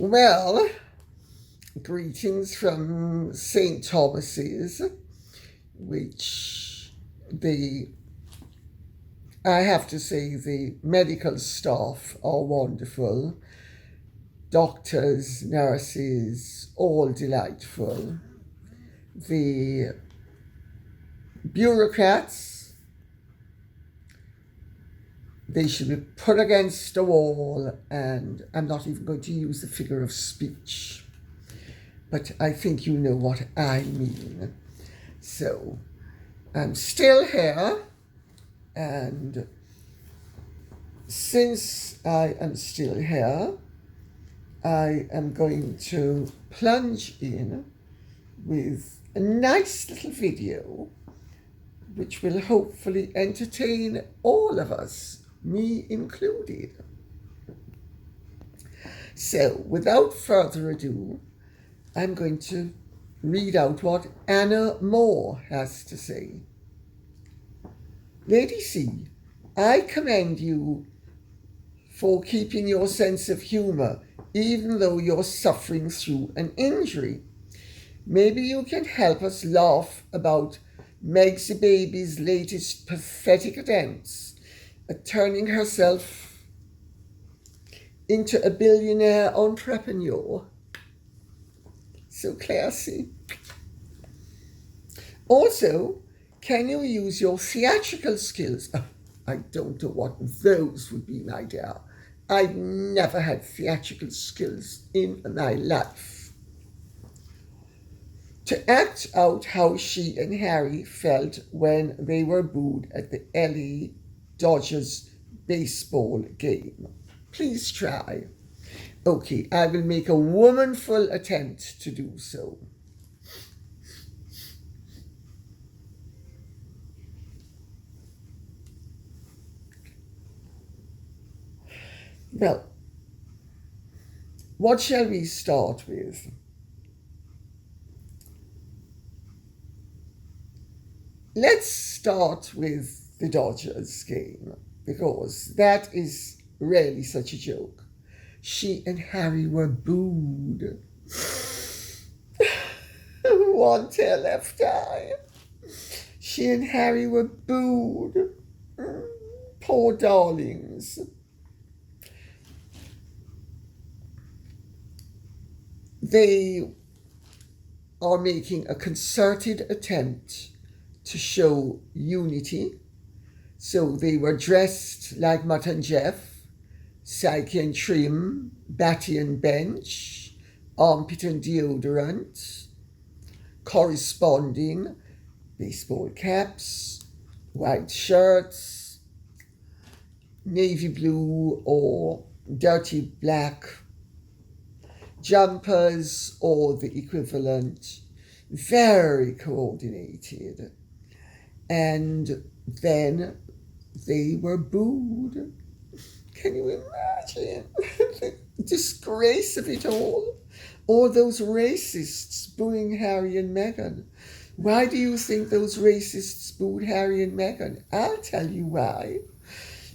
Well, greetings from St. Thomas's, which I have to say, the medical staff are wonderful. Doctors, nurses, all delightful. The bureaucrats, they should be put against a wall, and I'm not even going to use the figure of speech, but I think you know what I mean. So, I'm still here, and since I am still here, I am going to plunge in with a nice little video which will hopefully entertain all of us, me included. So, without further ado, I'm going to read out what Anna Moore has to say. Lady C, I commend you for keeping your sense of humour even though you're suffering through an injury. Maybe you can help us laugh about Meg's baby's latest pathetic attempts at turning herself into a billionaire entrepreneur. So classy. Also, can you use your theatrical skills? I don't know what those would be, my dear. I've never had theatrical skills in my life. To act out how she and Harry felt when they were booed at the LA Dodgers baseball game. Please try. Okay, I will make a womanful attempt to do so. Well, what shall we start with? Let's start with the Dodgers game, because that is really such a joke. She and Harry were booed. One tear left eye. She and Harry were booed. Poor darlings. They are making a concerted attempt to show unity. So they were dressed like Mutt and Jeff, Psyche and Trim, Batty and Bench, armpit and deodorant, corresponding baseball caps, white shirts, navy blue or dirty black jumpers or the equivalent, very coordinated. And then they were booed. Can you imagine the disgrace of it all? All those racists booing Harry and Meghan. Why do you think those racists booed Harry and Meghan? I'll tell you why.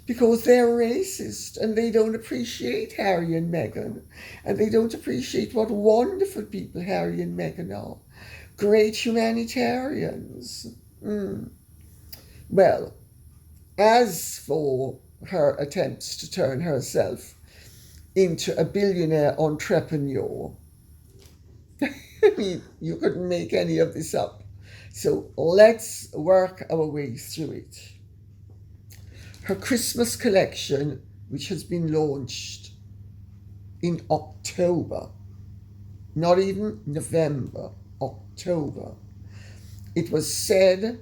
Because they're racist and they don't appreciate Harry and Meghan. And they don't appreciate what wonderful people Harry and Meghan are. Great humanitarians. Well, as for her attempts to turn herself into a billionaire entrepreneur, I mean, you couldn't make any of this up. So let's work our way through it. Her Christmas collection, which has been launched in October, not even November, October. It was said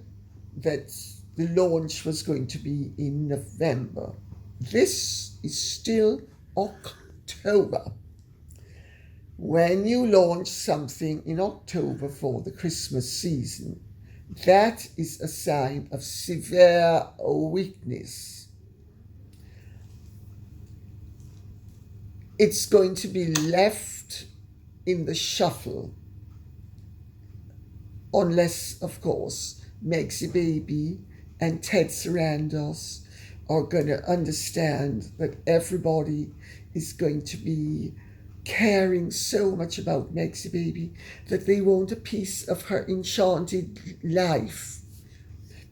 that the launch was going to be in November. This is still October. When you launch something in October for the Christmas season, that is a sign of severe weakness. It's going to be left in the shuffle, unless, of course, Meg's baby and Ted Sarandos are going to understand that everybody is going to be caring so much about Meg's baby that they want a piece of her enchanted life.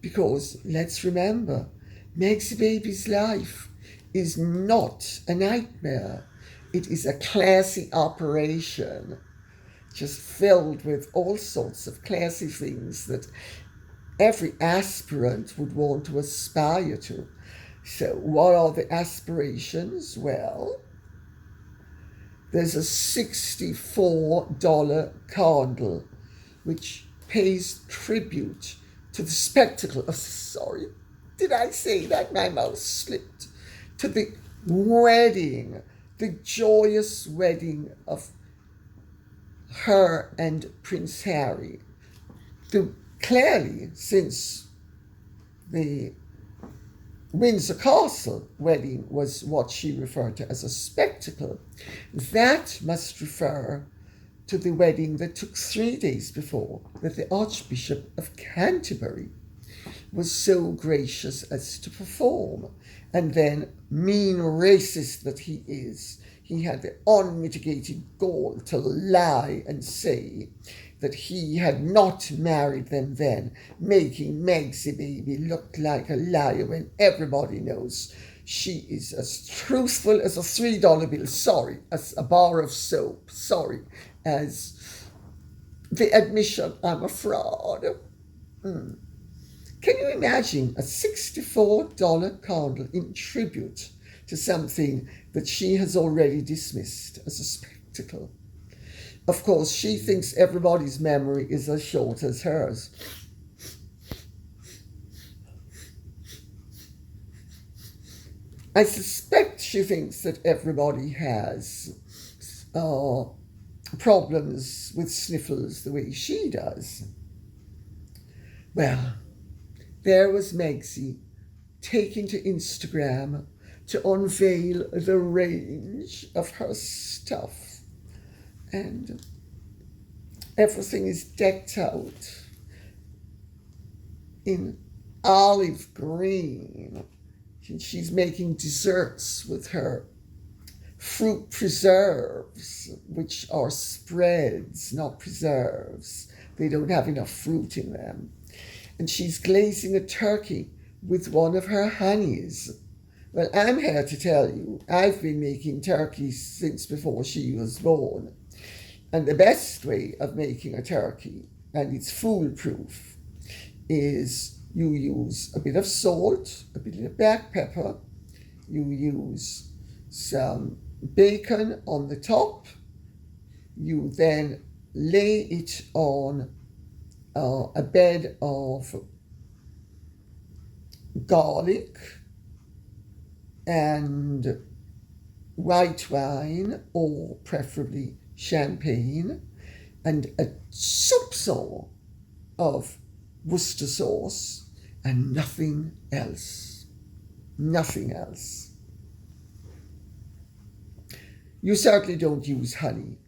Because let's remember, Meg's baby's life is not a nightmare. It is a classy operation, just filled with all sorts of classy things that every aspirant would want to aspire to. So what are the aspirations? Well, there's a $64 candle which pays tribute to the spectacle of, sorry, did I say that? My mouth slipped. To the wedding, the joyous wedding of her and Prince Harry. Clearly, since the Windsor Castle wedding was what she referred to as a spectacle, that must refer to the wedding that took 3 days before, that the Archbishop of Canterbury was so gracious as to perform. And then, mean racist that he is, he had the unmitigated gall to lie and say that he had not married them then, making Meg's baby look like a liar when everybody knows she is as truthful as a $3 bill, sorry, as a bar of soap, sorry, as the admission, I'm a fraud. Can you imagine a $64 candle in tribute to something that she has already dismissed as a spectacle? Of course, she thinks everybody's memory is as short as hers. I suspect she thinks that everybody has problems with sniffles the way she does. Well, there was Megsy taking to Instagram to unveil the range of her stuff. And everything is decked out in olive green. She's making desserts with her fruit preserves, which are spreads, not preserves. They don't have enough fruit in them. And she's glazing a turkey with one of her honeys. Well, I'm here to tell you, I've been making turkeys since before she was born. And the best way of making a turkey, and it's foolproof, is you use a bit of salt, a bit of black pepper, you use some bacon on the top, you then lay it on a bed of garlic and white wine, or preferably champagne, and a soupçon of Worcester sauce, and nothing else. Nothing else. You certainly don't use honey.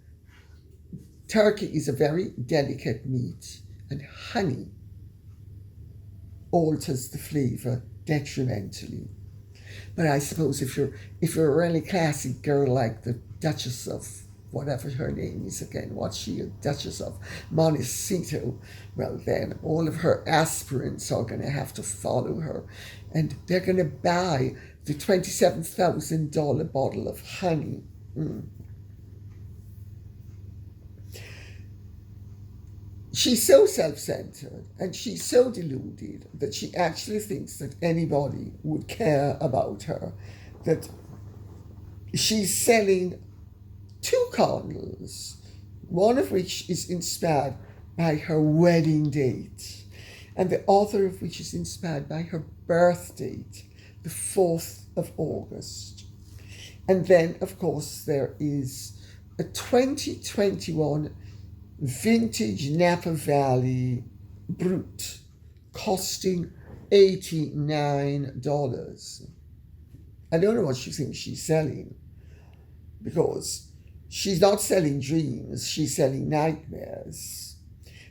Turkey is a very delicate meat, and honey alters the flavour detrimentally. But I suppose if you're a really classy girl like the Duchess of whatever her name is again, what's she, a Duchess of Montecito, well then all of her aspirants are going to have to follow her, and they're going to buy the $27,000 bottle of honey. She's so self-centered and she's so deluded that she actually thinks that anybody would care about her, that she's selling 2 candles, one of which is inspired by her wedding date, and the other of which is inspired by her birth date, the 4th of August. And then, of course, there is a 2021 vintage Napa Valley Brut costing $89. I don't know what she thinks she's selling, because she's not selling dreams, she's selling nightmares.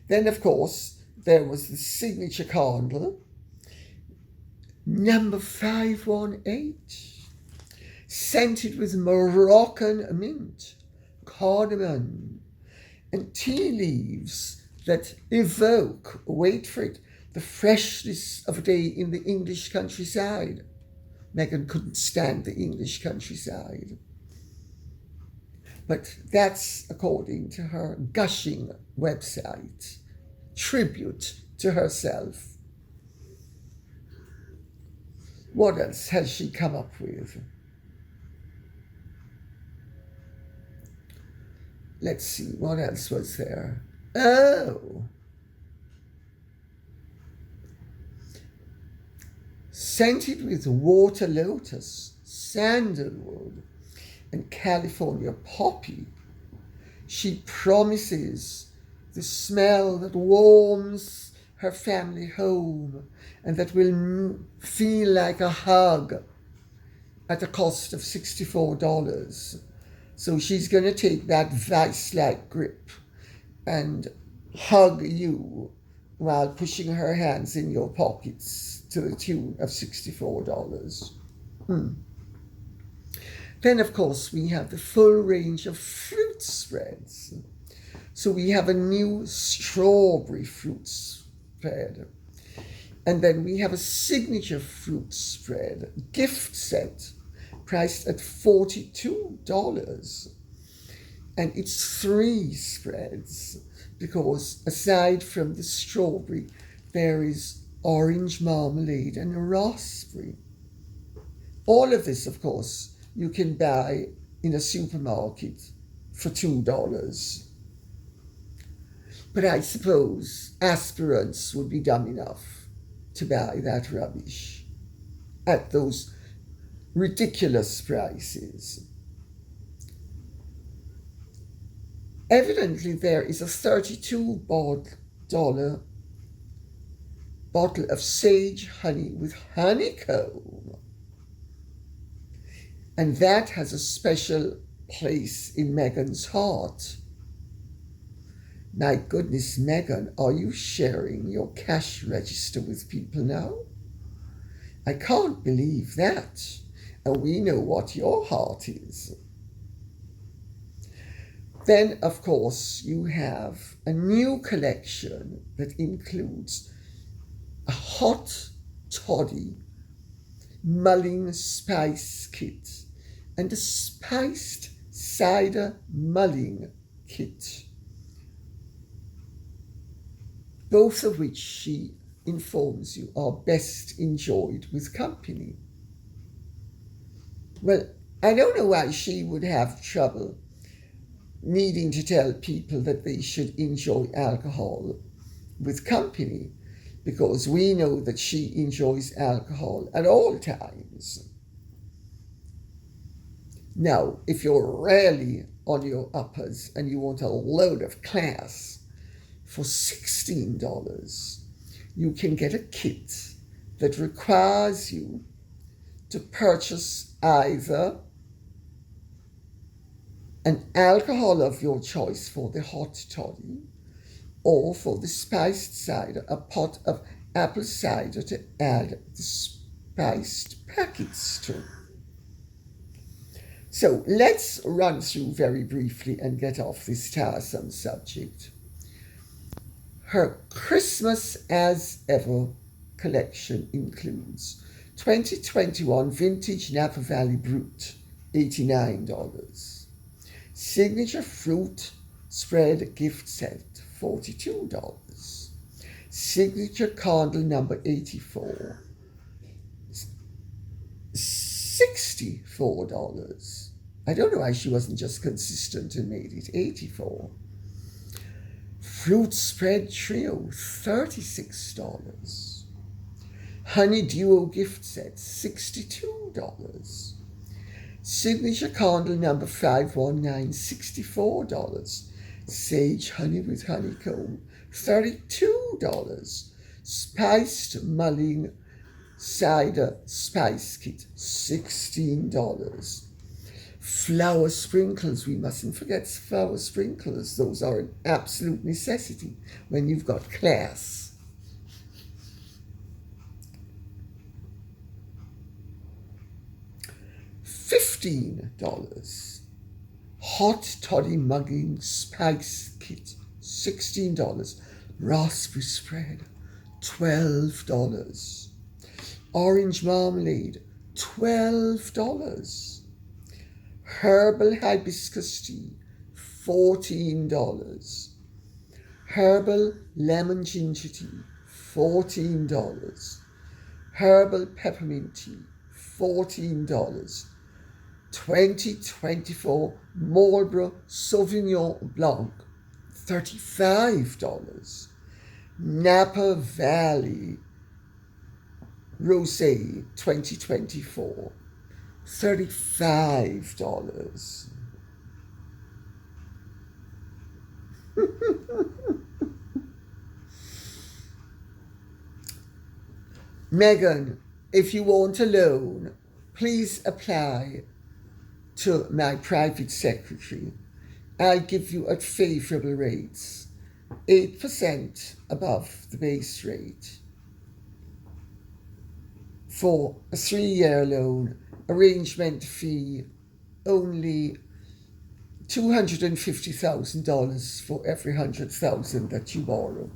Then, of course, there was the signature candle, number 518, scented with Moroccan mint, cardamom, and tea leaves that evoke, wait for it, the freshness of a day in the English countryside. Meghan couldn't stand the English countryside. But that's according to her gushing website, tribute to herself. What else has she come up with? Let's see, what else was there? Oh! Scented with water lotus, sandalwood, and California poppy, she promises the smell that warms her family home and that will feel like a hug at a cost of $64. So she's going to take that vice-like grip and hug you while pushing her hands in your pockets to the tune of $64. Then, of course, we have the full range of fruit spreads. So we have a new strawberry fruit spread. And then we have a signature fruit spread gift set priced at $42. And it's 3 spreads because aside from the strawberry, there is orange marmalade and a raspberry. All of this, of course, you can buy in a supermarket for $2. But I suppose aspirants would be dumb enough to buy that rubbish at those ridiculous prices. Evidently, there is a $32 bottle of sage honey with honeycomb. And that has a special place in Meghan's heart. My goodness, Meghan, are you sharing your cash register with people now? I can't believe that. And we know what your heart is. Then, of course, you have a new collection that includes a hot toddy mulling spice kit and a spiced cider mulling kit, both of which she informs you are best enjoyed with company. Well, I don't know why she would have trouble needing to tell people that they should enjoy alcohol with company, because we know that she enjoys alcohol at all times. Now, if you're really on your uppers and you want a load of class, for $16, you can get a kit that requires you to purchase either an alcohol of your choice for the hot toddy, or for the spiced cider, a pot of apple cider to add the spiced packets to. So let's run through very briefly and get off this tiresome subject. Her Christmas as Ever collection includes 2021 Vintage Napa Valley Brut, $89. Signature Fruit Spread Gift Set, $42. Signature Candle number 84, $64. I don't know why she wasn't just consistent and made it $84. Fruit Spread Trio, $36. Honey Duo Gift Set, $62. Signature Candle number 519, $64. Sage Honey with Honeycomb, $32. Spiced Mulling Cider Spice Kit, $16. Flower sprinkles, we mustn't forget flower sprinkles. Those are an absolute necessity when you've got class. $15. Hot toddy mugging spice kit, $16. Raspberry spread, $12. Orange marmalade, $12. Herbal hibiscus tea, $14. Herbal lemon ginger tea, $14. Herbal peppermint tea, $14. 2024 Marlborough Sauvignon Blanc, $35. Napa Valley Rosé 2024, $35. Meghan, if you want a loan, please apply to my private secretary. I'll give you at favourable rates, 8% above the base rate. For a 3-year loan, arrangement fee only $250,000 for every $100,000 that you borrow.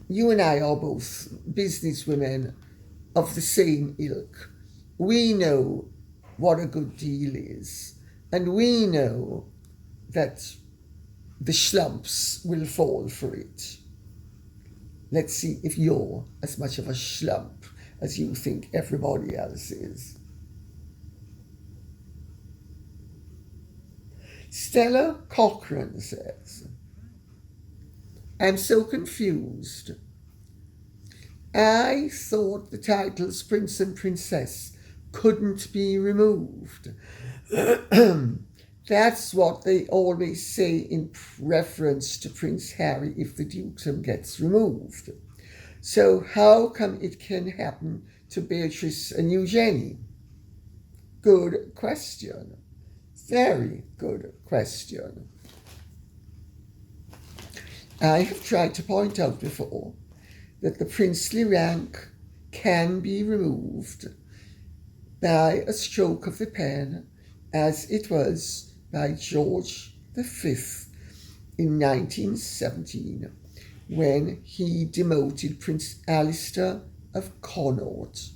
You and I are both businesswomen of the same ilk. We know what a good deal is, and we know that the schlumps will fall for it. Let's see if you're as much of a schlump as you think everybody else is. Stella Cochran says, I'm so confused. I thought the titles Prince and Princess couldn't be removed. That's what they always say in reference to Prince Harry if the dukedom gets removed. So how come it can happen to Beatrice and Eugenie? Good question. Very good question. I have tried to point out before that the princely rank can be removed by a stroke of the pen, as it was by George V in 1917, when he demoted Prince Alistair of Connaught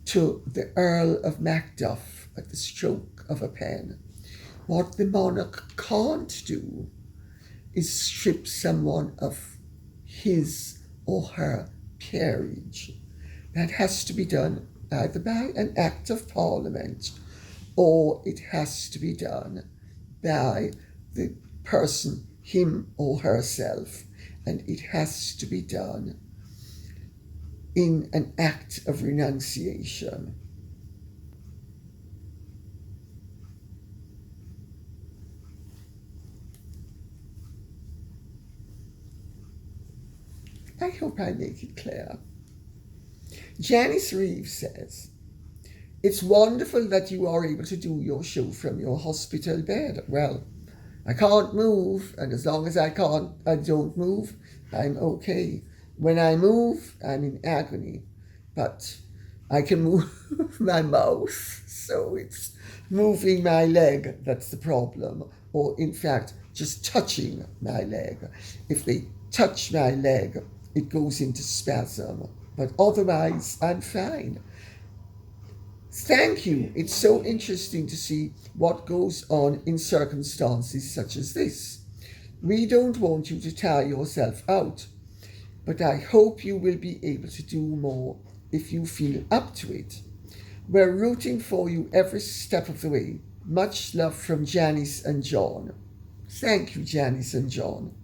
to the Earl of Macduff at the stroke of a pen. What the monarch can't do is strip someone of his or her peerage. That has to be done either by an act of parliament, or it has to be done by the person, him or herself, and it has to be done in an act of renunciation. I hope I make it clear. Janice Reeves says, it's wonderful that you are able to do your show from your hospital bed. Well, I can't move, and as long as I don't move, I'm okay. When I move, I'm in agony, but I can move my mouth, so it's moving my leg that's the problem, or in fact, just touching my leg. If they touch my leg, it goes into spasm, but otherwise, I'm fine. Thank you. It's so interesting to see what goes on in circumstances such as this. We don't want you to tire yourself out, but I hope you will be able to do more if you feel up to it. We're rooting for you every step of the way. Much love from Janice and John. Thank you, Janice and John.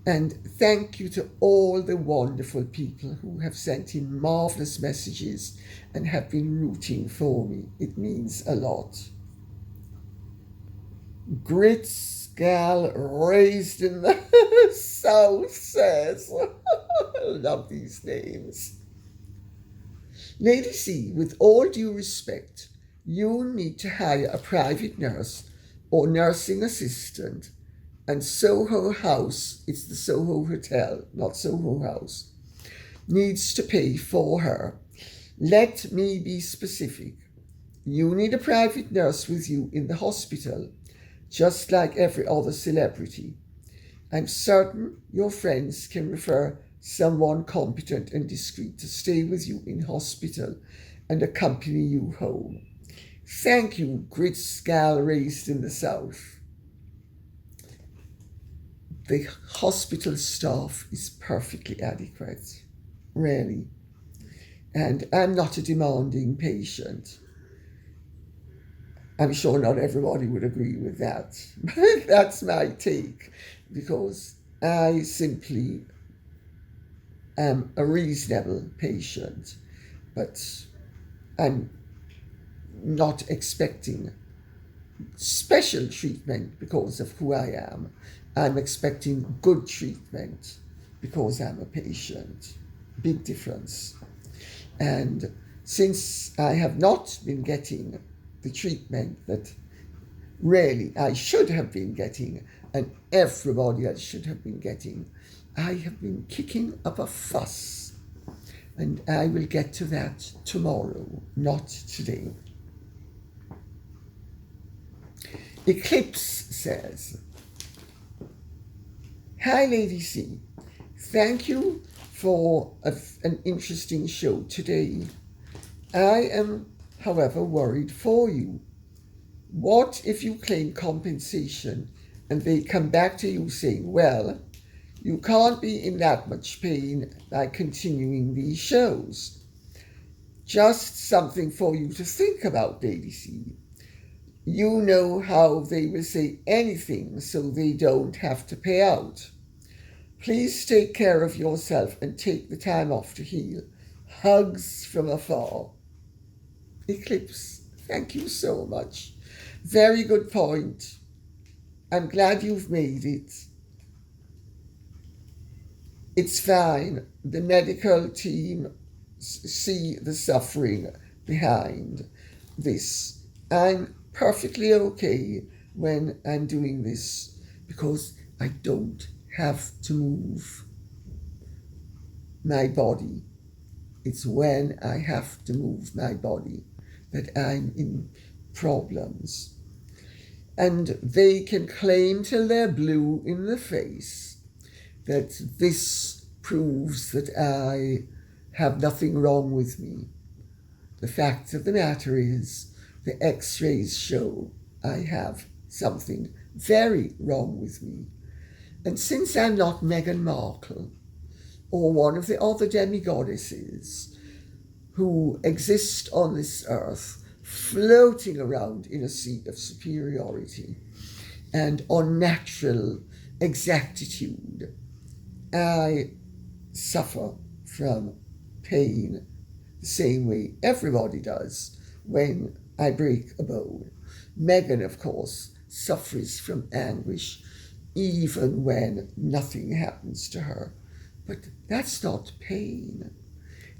And thank you to all the wonderful people who have sent in marvellous messages and have been rooting for me. It means a lot. Grits gal raised in the South says, I love these names. Lady C, with all due respect, you need to hire a private nurse or nursing assistant, and Soho House, it's the Soho Hotel, not Soho House, needs to pay for her. Let me be specific. You need a private nurse with you in the hospital, just like every other celebrity. I'm certain your friends can refer someone competent and discreet to stay with you in hospital and accompany you home. Thank you, Gritsgal raised in the South. The hospital staff is perfectly adequate, really. And I'm not a demanding patient. I'm sure not everybody would agree with that. But that's my take, because I simply am a reasonable patient, but I'm not expecting special treatment because of who I am. I'm expecting good treatment because I'm a patient. Big difference. And since I have not been getting the treatment that really I should have been getting, and everybody else should have been getting, I have been kicking up a fuss. And I will get to that tomorrow, not today. Eclipse says, "Hi, Lady C. Thank you for an interesting show today. I am, however, worried for you. What if you claim compensation and they come back to you saying, well, you can't be in that much pain by continuing these shows? Just something for you to think about, Lady C. You know how they will say anything so they don't have to pay out. Please take care of yourself and take the time off to heal. Hugs from afar." Eclipse, thank you so much. Very good point. I'm glad you've made it. It's fine. The medical team see the suffering behind this. I'm perfectly okay when I'm doing this because I don't have to move my body. It's when I have to move my body that I'm in problems. And they can claim till they're blue in the face that this proves that I have nothing wrong with me. The fact of the matter is, the x-rays show I have something very wrong with me. And since I'm not Meghan Markle or one of the other demigoddesses who exist on this earth, floating around in a seat of superiority and unnatural exactitude, I suffer from pain the same way everybody does when I break a bone. Meghan, of course, suffers from anguish even when nothing happens to her. But that's not pain.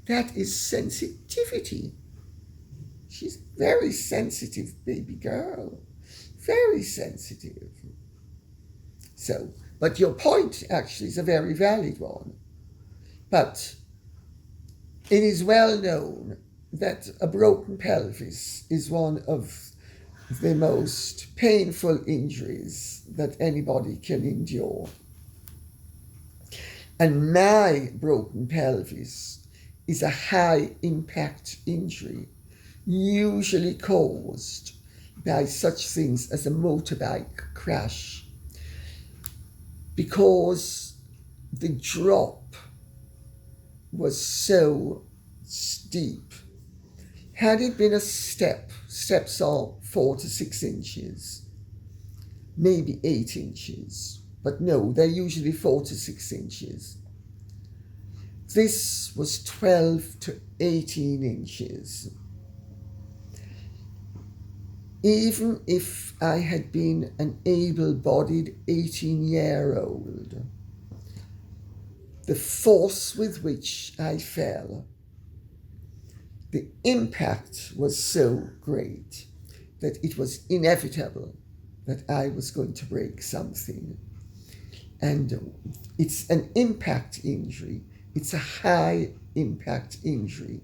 That is sensitivity. She's a very sensitive baby girl. Very sensitive. So, but your point actually is a very valid one. But it is well known that a broken pelvis is one of the most painful injuries that anybody can endure. And my broken pelvis is a high impact injury, usually caused by such things as a motorbike crash, because the drop was so steep. Had it been a steps are 4 to 6 inches, maybe 8 inches, but no, they're usually 4 to 6 inches. This was 12 to 18 inches. Even if I had been an able-bodied 18-year-old, the force with which I fell, the impact was so great that it was inevitable that I was going to break something. And it's an impact injury. It's a high impact injury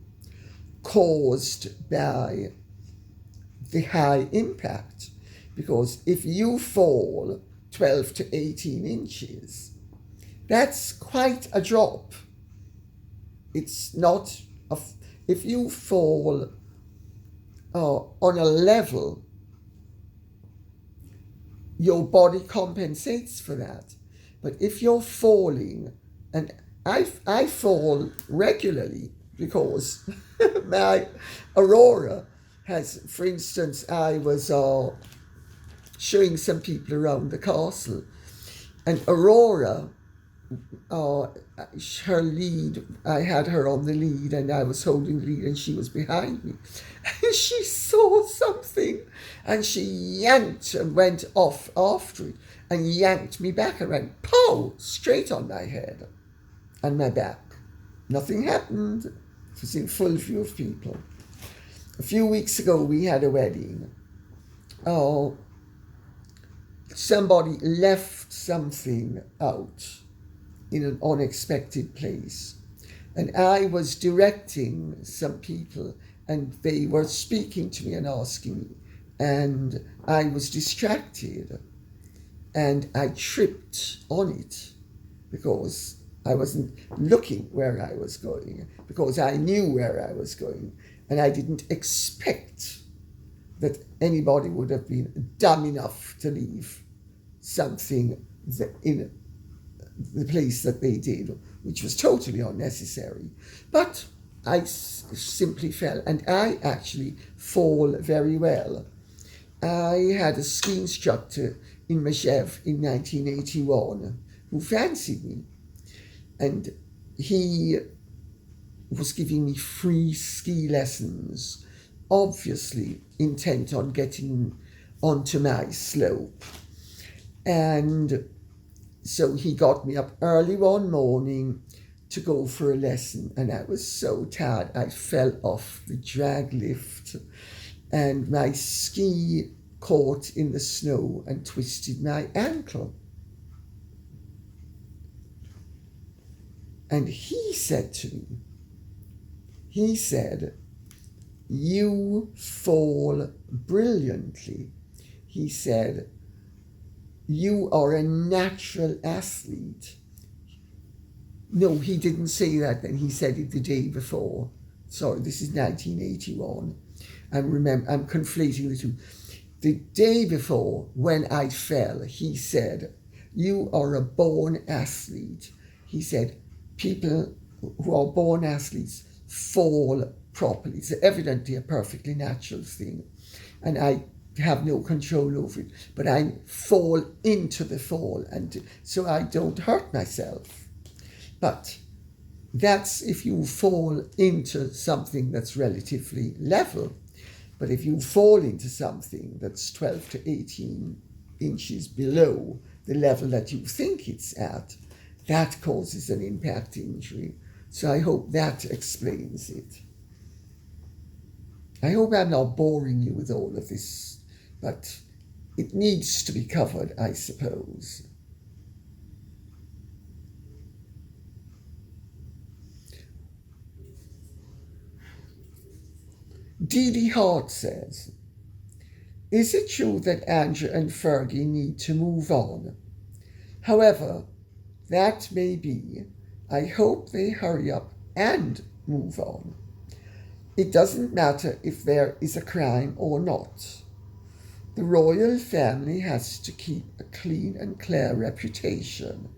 caused by the high impact, because if you fall 12 to 18 inches, that's quite a drop. It's not, if you fall on a level, your body compensates for that. But if you're falling, and I fall regularly because my Aurora has, for instance, I was showing some people around the castle, and Aurora, her lead, I had her on the lead and I was holding the lead and she was behind me. And she saw something and she yanked and went off after it and yanked me back and went, pow, straight on my head and my back. Nothing happened. It was in full view of people. A few weeks ago we had a wedding. Somebody left something out in an unexpected place. And I was directing some people and they were speaking to me and asking me. And I was distracted and I tripped on it because I wasn't looking where I was going, because I knew where I was going. And I didn't expect that anybody would have been dumb enough to leave something in the place that they did, which was totally unnecessary. But I simply fell, and I actually fall very well. I had a ski instructor in Majesty in 1981 who fancied me, and he was giving me free ski lessons, obviously intent on getting onto my slope. And so he got me up early one morning to go for a lesson, and I was so tired I fell off the drag lift and my ski caught in the snow and twisted my ankle. And he said to me, he said, "You fall brilliantly." He said, "You are a natural athlete." No, he didn't say that then. He said it the day before. Sorry, this is 1981. I'm conflating the two. The day before, when I fell, he said, "You are a born athlete." He said, "People who are born athletes fall properly. It's evidently a perfectly natural thing. And I have no control over it, but I fall into the fall, and so I don't hurt myself." But that's if you fall into something that's relatively level. But if you fall into something that's 12 to 18 inches below the level that you think it's at, that causes an impact injury. So I hope that explains it. I hope I'm not boring you with all of this, but it needs to be covered, I suppose. Dee Dee Hart says, "Is it true that Andrew and Fergie need to move on? However that may be, I hope they hurry up and move on. It doesn't matter if there is a crime or not. The royal family has to keep a clean and clear reputation.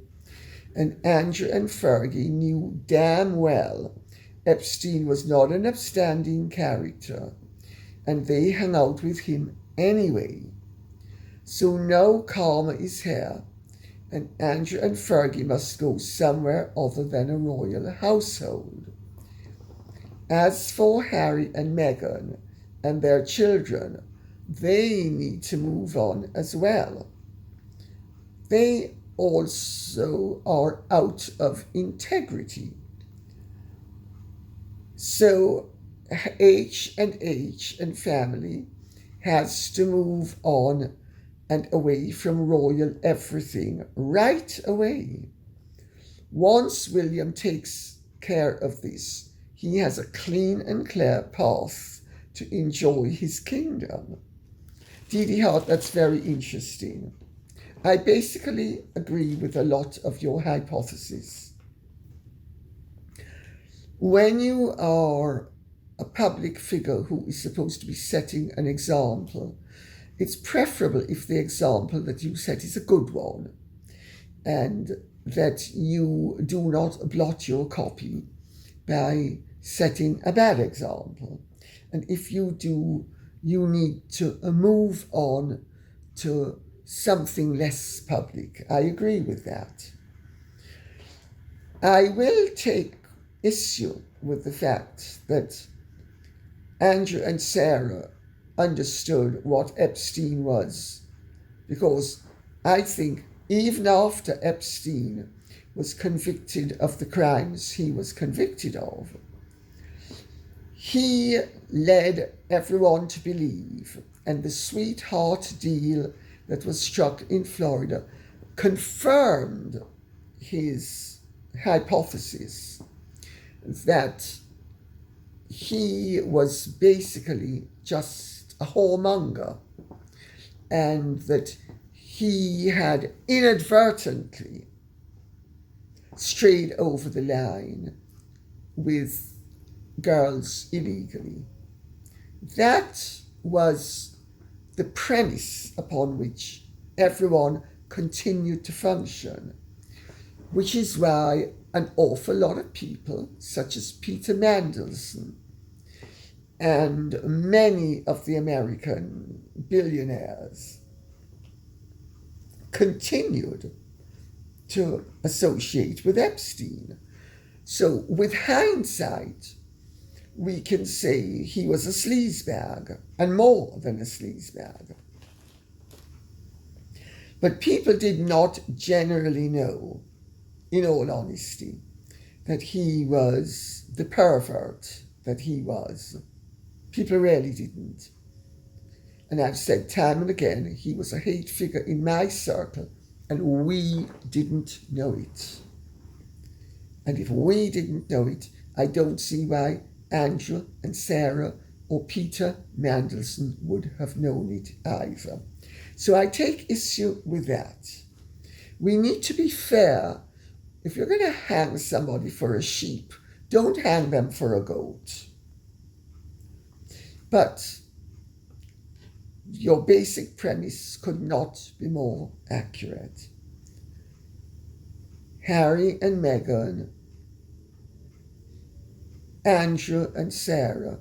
And Andrew and Fergie knew damn well Epstein was not an upstanding character, and they hung out with him anyway. So now karma is here, and Andrew and Fergie must go somewhere other than a royal household. As for Harry and Meghan and their children, they need to move on as well. They also are out of integrity. So H and family has to move on and away from royal everything right away. Once William takes care of this, he has a clean and clear path to enjoy his kingdom. Didi Hart, that's very interesting. I basically agree with a lot of your hypotheses. When you are a public figure who is supposed to be setting an example, it's preferable if the example that you set is a good one and that you do not blot your copy by setting a bad example. And if you do, you need to move on to something less public. I agree with that. I will take issue with the fact that Andrew and Sarah understood what Epstein was, because I think even after Epstein was convicted of the crimes he was convicted of, he led everyone to believe, and the sweetheart deal that was struck in Florida confirmed his hypothesis that he was basically just a whoremonger and that he had inadvertently strayed over the line with girls illegally. That was the premise upon which everyone continued to function, which is why an awful lot of people, such as Peter Mandelson and many of the American billionaires, continued to associate with Epstein. So with hindsight, we can say he was a sleazebag, and more than a sleazebag. But people did not generally know, in all honesty, that he was the pervert that he was. People really didn't. And I've said time and again, he was a hate figure in my circle, and we didn't know it. And if we didn't know it, I don't see why Andrew and Sarah or Peter Mandelson would have known it either. So I take issue with that. We need to be fair. If you're going to hang somebody for a sheep, don't hang them for a goat. But your basic premise could not be more accurate. Harry and Meghan, Andrew and Sarah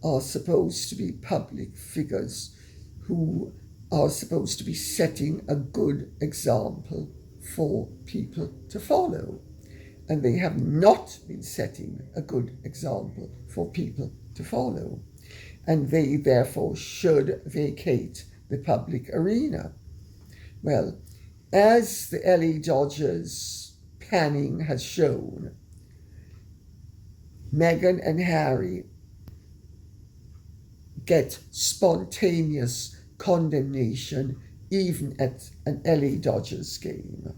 are supposed to be public figures who are supposed to be setting a good example for people to follow. And they have not been setting a good example for people to follow. And they therefore should vacate the public arena. Well, as the LA Dodgers panning has shown, Meghan and Harry get spontaneous condemnation even at an LA Dodgers game.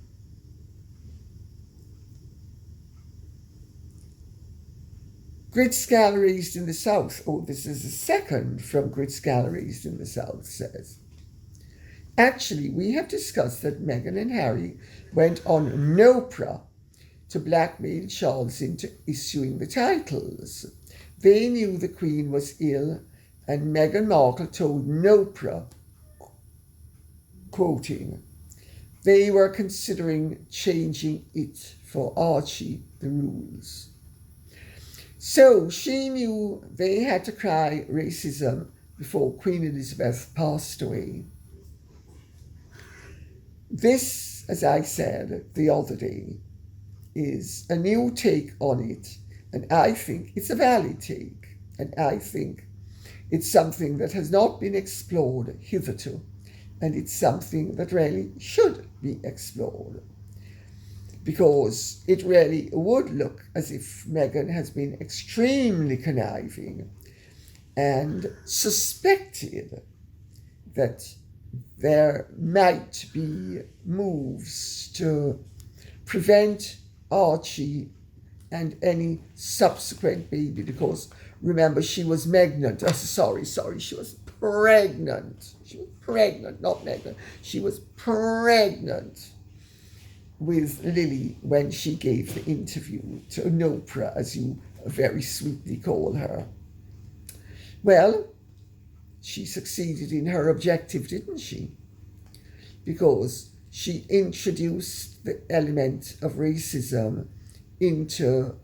Grits Galleries in the South, this is a second from Grits Galleries in the South, says, actually, we have discussed that Meghan and Harry went on Oprah to blackmail Charles into issuing the titles. They knew the Queen was ill, and Meghan Markle told Oprah, quoting, they were considering changing it for Archie, the rules. So she knew they had to cry racism before Queen Elizabeth passed away. This, as I said the other day, is a new take on it, and I think it's a valid take, and I think it's something that has not been explored hitherto, and it's something that really should be explored, because it really would look as if Meghan has been extremely conniving and suspected that there might be moves to prevent Archie and any subsequent baby, because Remember, she was pregnant. She was pregnant. She was pregnant, not Meghan. She was pregnant with Lily when she gave the interview to Oprah, as you very sweetly call her. Well, she succeeded in her objective, didn't she? Because she introduced the element of racism into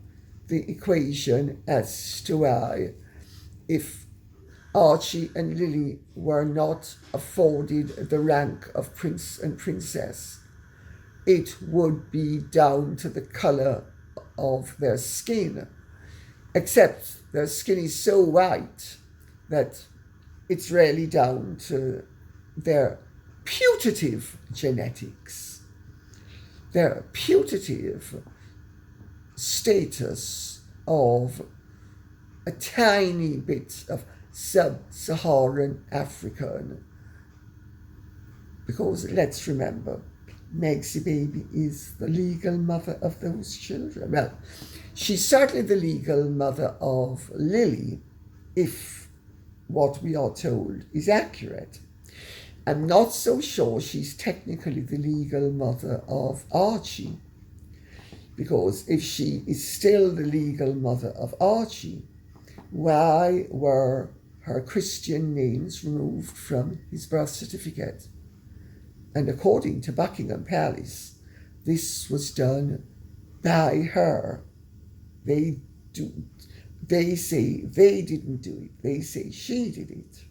the equation as to why, if Archie and Lily were not afforded the rank of prince and princess, it would be down to the colour of their skin. Except their skin is so white that it's really down to their putative genetics, their putative status of a tiny bit of sub-Saharan African. Because let's remember, Meg's baby is the legal mother of those children. Well, she's certainly the legal mother of Lily, if what we are told is accurate. I'm not so sure she's technically the legal mother of Archie, because if she is still the legal mother of Archie, why were her Christian names removed from his birth certificate? And according to Buckingham Palace, this was done by her. They say they didn't do it. They say she did it.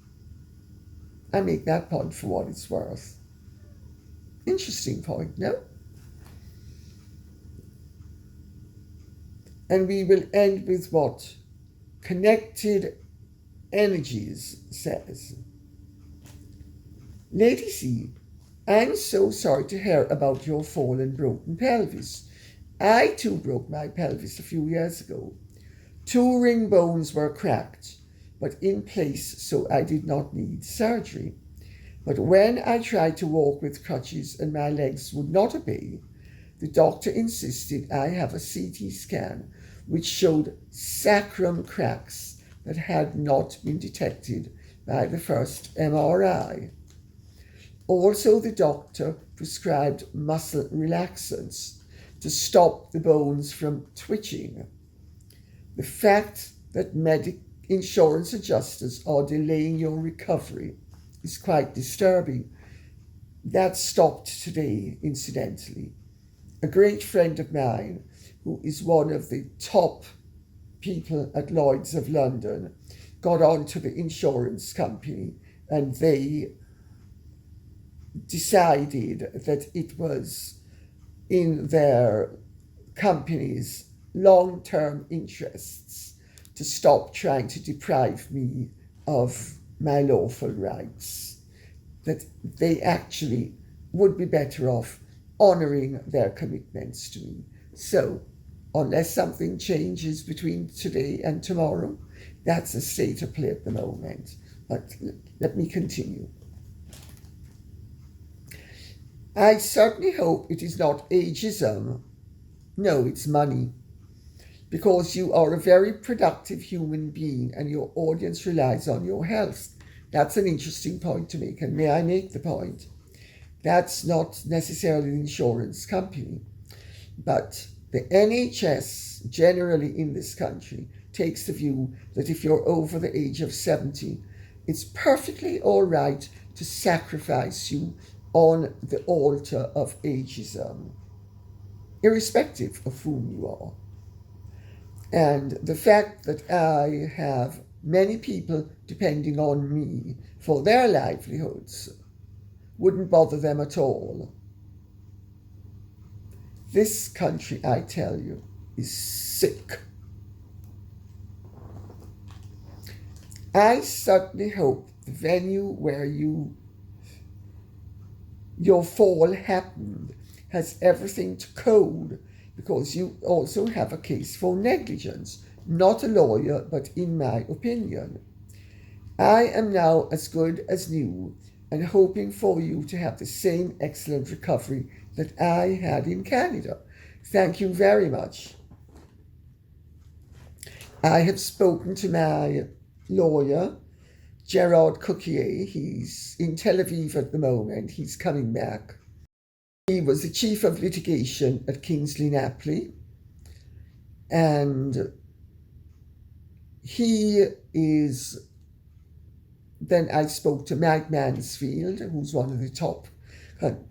I make that point for what it's worth. Interesting point, no? And we will end with what Connected Energies says. Lady C, I'm so sorry to hear about your fall and broken pelvis. I too broke my pelvis a few years ago. 2 ring bones were cracked, but in place, so I did not need surgery. But when I tried to walk with crutches and my legs would not obey, the doctor insisted I have a CT scan, which showed sacrum cracks that had not been detected by the first MRI. Also, the doctor prescribed muscle relaxants to stop the bones from twitching. The fact that insurance adjusters are delaying your recovery is quite disturbing. That stopped today, incidentally. A great friend of mine, who is one of the top people at Lloyd's of London, got onto the insurance company, and they decided that it was in their company's long-term interests to stop trying to deprive me of my lawful rights, that they actually would be better off honouring their commitments to me. So, unless something changes between today and tomorrow, that's the state of play at the moment. But let me continue. I certainly hope it is not ageism. No, it's money. Because you are a very productive human being and your audience relies on your health. That's an interesting point to make, and may I make the point? That's not necessarily the insurance company, but the NHS generally in this country takes the view that if you're over the age of 70, it's perfectly all right to sacrifice you on the altar of ageism, irrespective of whom you are. And the fact that I have many people depending on me for their livelihoods wouldn't bother them at all. This country, I tell you, is sick. I certainly hope the venue where your fall happened has everything to code, because you also have a case for negligence. Not a lawyer, but in my opinion. I am now as good as new and hoping for you to have the same excellent recovery that I had in Canada. Thank you very much. I have spoken to my lawyer, Gerard Cookier. He's in Tel Aviv at the moment. He's coming back. He was the chief of litigation at Kingsley Napley, and he is. Then I spoke to Mike Mansfield, who's one of the top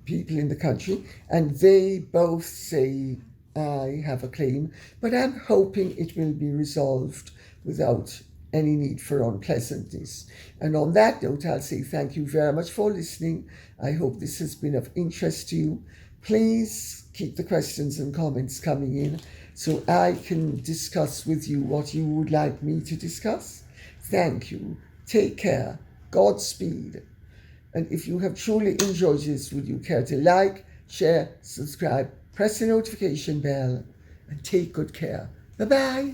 people in the country, and they both say I have a claim, but I'm hoping it will be resolved without any need for unpleasantness. And on that note, I'll say thank you very much for listening. I hope this has been of interest to you. Please keep the questions and comments coming in so I can discuss with you what you would like me to discuss. Thank you. Take care. Godspeed. And if you have truly enjoyed this, would you care to like, share, subscribe, press the notification bell, and take good care. Bye-bye.